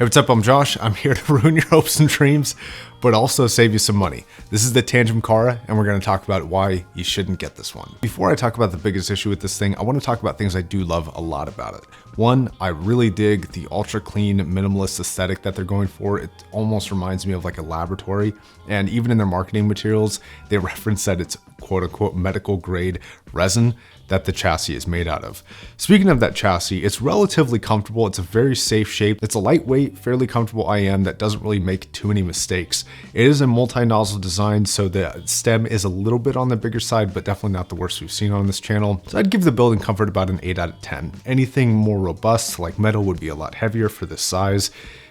Hey, what's up? I'm Josh. I'm here to ruin your hopes and dreams, but also save you some money. This is the Tanchjim Kara, and we're going to talk about why you shouldn't get this one. Before I talk about the biggest issue with this thing, I want to talk about things I do love a lot about it. One, I really dig the ultra clean, minimalist aesthetic that they're going for. It almost reminds me of like a laboratory, and even in their marketing materials, they reference that it's quote unquote medical grade resin that the chassis is made out of. Speaking of that chassis, it's relatively comfortable. It's a very safe shape. It's a lightweight, fairly comfortable IEM that doesn't really make too many mistakes. It is a multi-nozzle design, so the stem is a little bit on the bigger side, but definitely not the worst we've seen on this channel. So I'd give the build and comfort about an 8 out of 10. Anything more robust, like metal, would be a lot heavier for this size.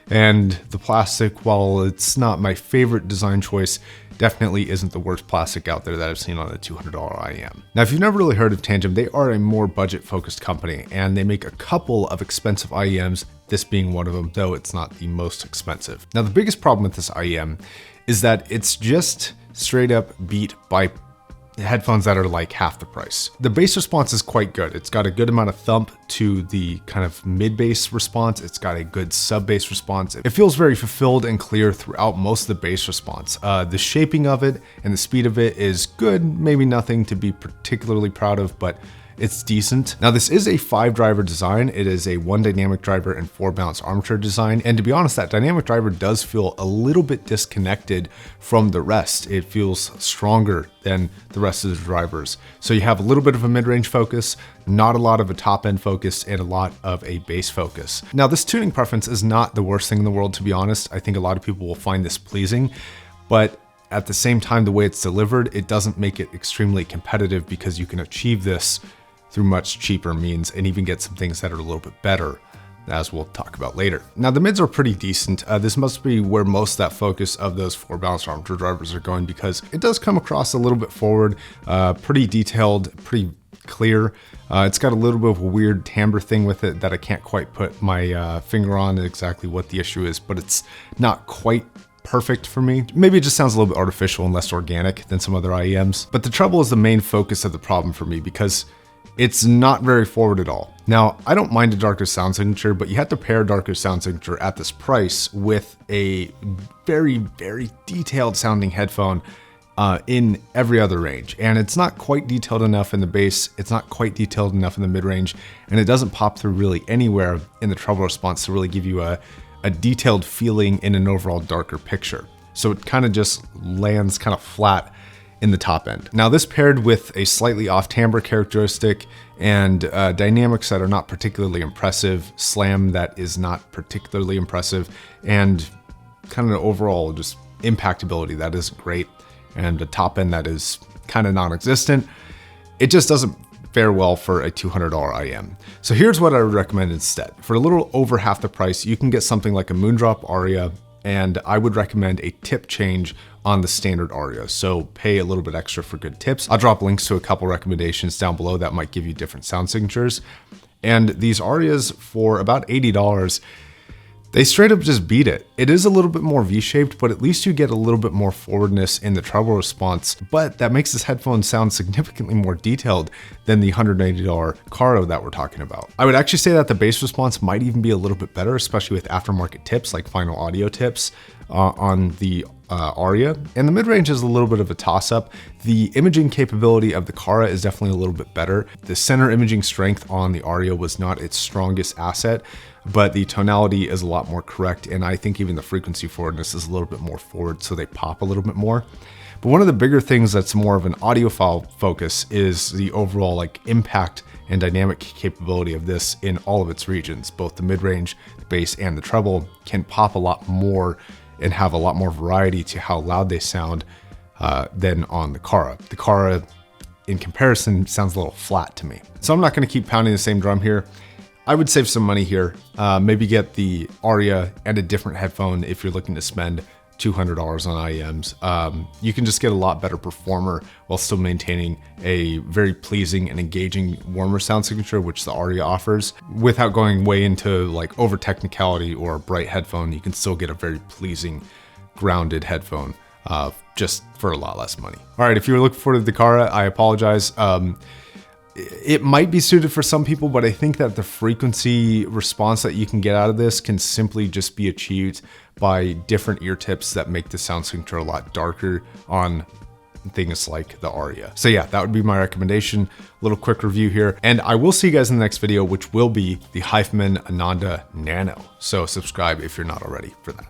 And the plastic, while it's not my favorite design choice, definitely isn't the worst plastic out there that I've seen on a $200 IEM. Now, if you've never really heard of Tanchjim, they are a more budget-focused company, and they make a couple of expensive IEMs, this being one of them, though it's not the most expensive. Now, the biggest problem with this IEM is that it's just straight up beat by headphones that are like half the price. The bass response is quite good. It's got a good amount of thump to the kind of mid-bass response. It's got a good sub-bass response. It feels very fulfilled and clear throughout most of the bass response. The shaping of it and the speed of it is good, maybe nothing to be particularly proud of, but it's decent. Now, this is a 5-driver design. It is a 1 dynamic driver and 4 balanced armature design. And to be honest, that dynamic driver does feel a little bit disconnected from the rest. It feels stronger than the rest of the drivers. So you have a little bit of a mid-range focus, not a lot of a top-end focus, and a lot of a bass focus. Now, this tuning preference is not the worst thing in the world, to be honest. I think a lot of people will find this pleasing, but at the same time, the way it's delivered, it doesn't make it extremely competitive because you can achieve this through much cheaper means and even get some things that are a little bit better, as we'll talk about later. Now, the mids are pretty decent. This must be where most of that focus of those 4 balanced armature drivers are going, because it does come across a little bit forward, pretty detailed, pretty clear. It's got a little bit of a weird timbre thing with it that I can't quite put my finger on exactly what the issue is, but it's not quite perfect for me. Maybe it just sounds a little bit artificial and less organic than some other IEMs. But the treble is the main focus of the problem for me because it's not very forward at all. Now, I don't mind a darker sound signature, but you have to pair a darker sound signature at this price with a very, very detailed sounding headphone in every other range. And it's not quite detailed enough in the bass, it's not quite detailed enough in the mid-range, and it doesn't pop through really anywhere in the treble response to really give you a detailed feeling in an overall darker picture. So it kind of just lands kind of flat in the top end. Now, this paired with a slightly off timbre characteristic and dynamics that are not particularly impressive, slam that is not particularly impressive, and kind of overall just impactability that isn't great, and a top end that is kind of non-existent, it just doesn't fare well for a $200 IEM. So here's what I would recommend instead. For a little over half the price, you can get something like a Moondrop Aria, and I would recommend a tip change on the standard Aria. So pay a little bit extra for good tips. I'll drop links to a couple recommendations down below that might give you different sound signatures. And these Arias, for about $80, they straight up just beat it. It is a little bit more V-shaped, but at least you get a little bit more forwardness in the treble response, but that makes this headphone sound significantly more detailed than the $180 Kara that we're talking about. I would actually say that the bass response might even be a little bit better, especially with aftermarket tips like Final Audio tips on the Aria. And the mid-range is a little bit of a toss-up. The imaging capability of the Kara is definitely a little bit better. The center imaging strength on the Aria was not its strongest asset, but the tonality is a lot more correct, and I think even the frequency forwardness is a little bit more forward, so they pop a little bit more. But one of the bigger things that's more of an audiophile focus is the overall like impact and dynamic capability of this in all of its regions. Both the mid-range, the bass, and the treble can pop a lot more and have a lot more variety to how loud they sound than on the Kara. The Kara, in comparison, sounds a little flat to me. So I'm not gonna keep pounding the same drum here. I would save some money here. Maybe get the Aria and a different headphone if you're looking to spend $200 on IEMs. You can just get a lot better performer while still maintaining a very pleasing and engaging warmer sound signature, which the Aria offers. Without going way into like over technicality or a bright headphone, you can still get a very pleasing grounded headphone just for a lot less money. All right, if you were looking forward to the Kara, I apologize. it might be suited for some people, but I think that the frequency response that you can get out of this can simply just be achieved by different ear tips that make the sound signature a lot darker on things like the Aria. So yeah, that would be my recommendation. A little quick review here. And I will see you guys in the next video, which will be the Hyphaman Ananda Nano. So subscribe if you're not already for that.